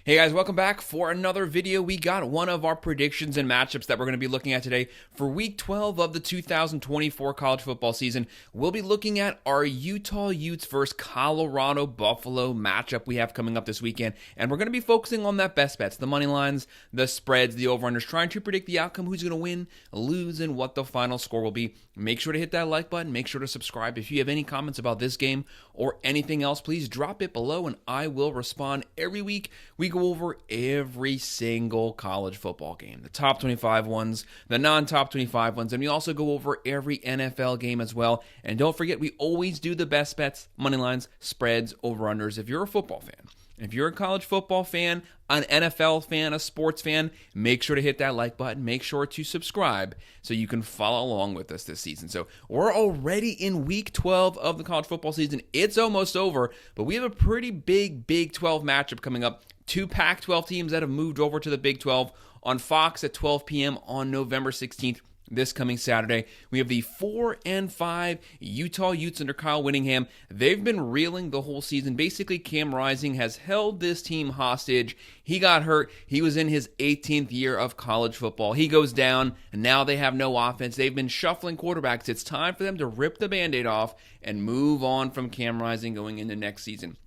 Hey guys, welcome back for another video. We got one of our predictions and matchups that we're going to be looking at today for week 12 of the 2024 college football season. We'll be looking at our Utah Utes versus Colorado Buffalo matchup we have coming up this weekend. And we're going to be focusing on that best bets, the money lines, the spreads, the over-unders, trying to predict the outcome, who's going to win, lose, and what the final score will be. Make sure to hit that like button. Make sure to subscribe. If you have any comments about this game or anything else, please drop it below and I will respond every week. We go over every single college football game, the top 25 ones, the non-top 25 ones, and we also go over every NFL game as well. And don't forget, we always do the best bets, money lines, spreads, over-unders. If you're a football fan, if you're a college football fan, an NFL fan, a sports fan, make sure to hit that like button. Make sure to subscribe so you can follow along with us this season. So we're already in week 12 of the college football season. It's almost over, but we have a pretty big Big 12 matchup coming up. Two Pac-12 teams that have moved over to the Big 12 on Fox at 12 p.m. on November 16th. This coming Saturday, we have the 4-5 Utah Utes under Kyle Whittingham. They've been reeling the whole season. Basically, Cam Rising has held this team hostage. He got hurt. He was in his 18th year of college football. He goes down, and now they have no offense. They've been shuffling quarterbacks. It's time for them to rip the Band-Aid off and move on from Cam Rising going into next season.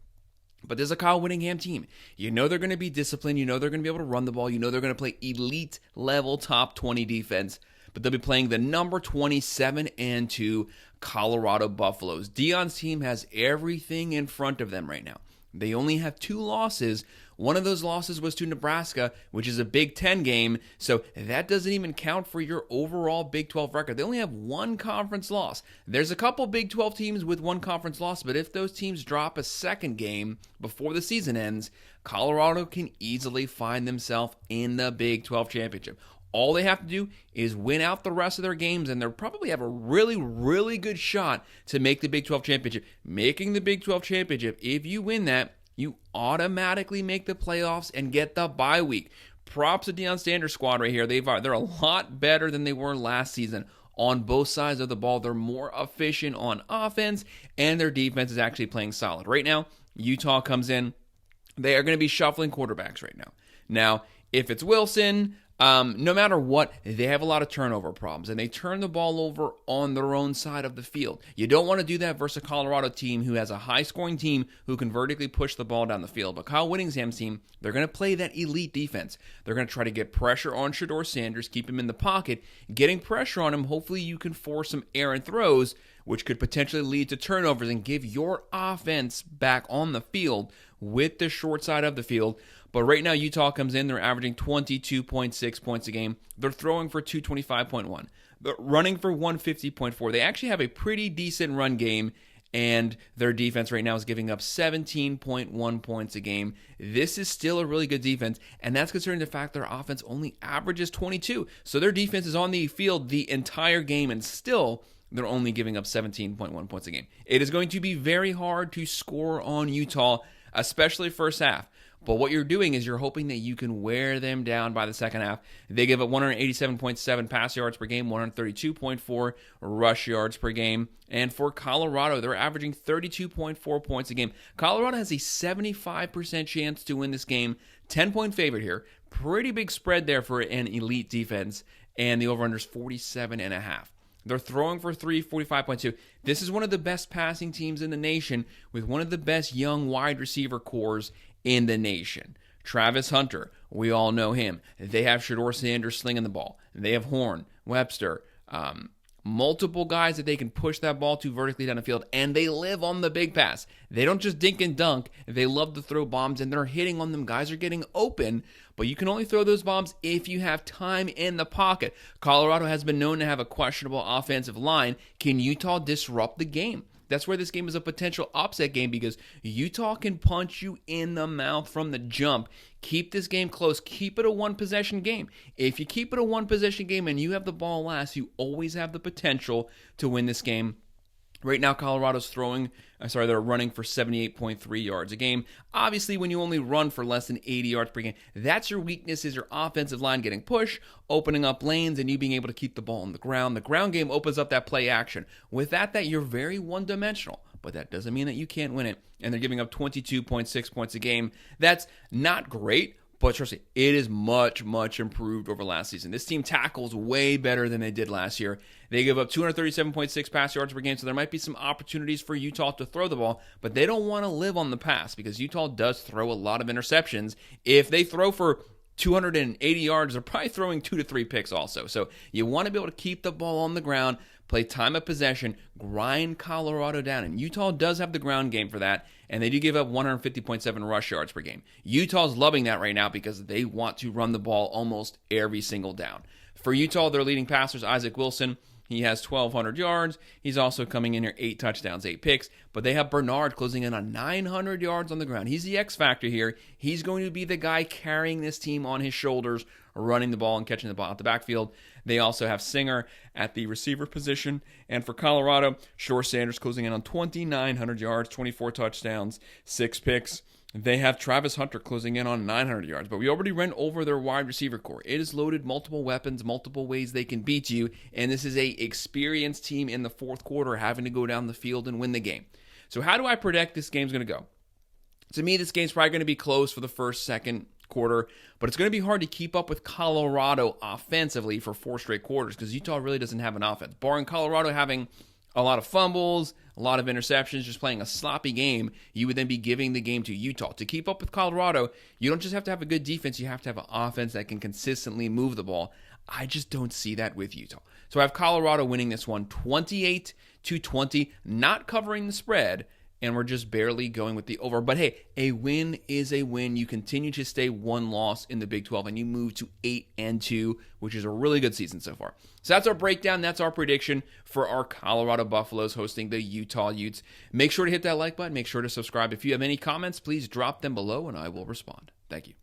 But there's a Kyle Whittingham team. You know they're going to be disciplined. You know they're going to be able to run the ball. You know they're going to play elite level top 20 defense. But they'll be playing the number 27-2 Colorado Buffaloes. Deion's team has everything in front of them right now. They only have 2 losses. One of those losses was to Nebraska, which is a Big 10 game, so that doesn't even count for your overall Big 12 record. They only have 1 conference loss. There's a couple Big 12 teams with 1 conference loss, but if those teams drop a second game before the season ends, Colorado can easily find themselves in the Big 12 championship. All they have to do is win out the rest of their games, and they'll probably have a really good shot to make the Big 12 championship. Making the Big 12 championship, if you win that, you automatically make the playoffs and get the bye week. Props to Deion Sanders' squad right here. They're a lot better than they were last season on both sides of the ball. They're more efficient on offense, and their defense is actually playing solid. Right now, Utah comes in. They are going to be shuffling quarterbacks right now. Now, if it's Wilson, no matter what, they have a lot of turnover problems, and they turn the ball over on their own side of the field. You don't want to do that versus a Colorado team who has a high-scoring team who can vertically push the ball down the field. But Kyle Whittingham's team, they're going to play that elite defense. They're going to try to get pressure on Shedeur Sanders, keep him in the pocket. Getting pressure on him, hopefully you can force some errant throws, which could potentially lead to turnovers and give your offense back on the field with the short side of the field. But right now, Utah comes in. They're averaging 22.6 points a game. They're throwing for 225.1. They're running for 150.4. They actually have a pretty decent run game, and their defense right now is giving up 17.1 points a game. This is still a really good defense, and that's considering the fact their offense only averages 22. So their defense is on the field the entire game, and still they're only giving up 17.1 points a game. It is going to be very hard to score on Utah, especially first half. But what you're doing is you're hoping that you can wear them down by the second half. They give up 187.7 pass yards per game, 132.4 rush yards per game. And for Colorado, they're averaging 32.4 points a game. Colorado has a 75% chance to win this game. 10-point favorite here. Pretty big spread there for an elite defense. And the over-under is 47.5. They're throwing for 345.2. This is one of the best passing teams in the nation with one of the best young wide receiver cores in the nation. Travis Hunter, we all know him. They have Shedeur Sanders slinging the ball. They have Horn, Webster, multiple guys that they can push that ball to vertically down the field, and they live on the big pass. They don't just dink and dunk. They love to throw bombs, and they're hitting on them. Guys are getting open, but you can only throw those bombs if you have time in the pocket. Colorado has been known to have a questionable offensive line. Can Utah disrupt the game? That's where this game is a potential upset game because Utah can punch you in the mouth from the jump. Keep this game close. Keep it a one-possession game. If you keep it a one-possession game and you have the ball last, you always have the potential to win this game. Right now, Colorado's they're running for 78.3 yards a game. Obviously, when you only run for less than 80 yards per game, that's your weakness, is your offensive line getting pushed, opening up lanes, and you being able to keep the ball on the ground. The ground game opens up that play action. With that, you're very one-dimensional. but that doesn't mean that you can't win it. And they're giving up 22.6 points a game. That's not great, but trust me, it is much, much improved over last season. This team tackles way better than they did last year. They give up 237.6 pass yards per game, so there might be some opportunities for Utah to throw the ball, but they don't want to live on the pass because Utah does throw a lot of interceptions. If they throw for 280 yards, they're probably throwing 2 to 3 picks also. So you want to be able to keep the ball on the ground, play time of possession, grind Colorado down. And Utah does have the ground game for that, and they do give up 150.7 rush yards per game. Utah's loving that right now because they want to run the ball almost every single down. For Utah, their leading passer is Isaac Wilson. He has 1,200 yards. He's also coming in here 8 touchdowns, 8 picks. But they have Bernard closing in on 900 yards on the ground. He's the X factor here. He's going to be the guy carrying this team on his shoulders, running the ball and catching the ball out the backfield. They also have Singer at the receiver position. And for Colorado, Shore Sanders closing in on 2,900 yards, 24 touchdowns, 6 picks. They have Travis Hunter closing in on 900 yards, but we already ran over their wide receiver core. It is loaded, multiple weapons, multiple ways they can beat you, and this is a experienced team in the fourth quarter having to go down the field and win the game. So how do I predict this game's going to go? To me, this game's probably going to be close for the first, second quarter, but it's going to be hard to keep up with Colorado offensively for 4 straight quarters because Utah really doesn't have an offense. Barring Colorado having a lot of fumbles, a lot of interceptions, just playing a sloppy game, you would then be giving the game to Utah. To keep up with Colorado, you don't just have to have a good defense, you have to have an offense that can consistently move the ball. I just don't see that with Utah. So I have Colorado winning this one 28-20, not covering the spread, and we're just barely going with the over. But hey, a win is a win. You continue to stay 1 loss in the Big 12, and you move to 8-2, which is a really good season so far. So that's our breakdown. That's our prediction for our Colorado Buffaloes hosting the Utah Utes. Make sure to hit that like button. Make sure to subscribe. If you have any comments, please drop them below, and I will respond. Thank you.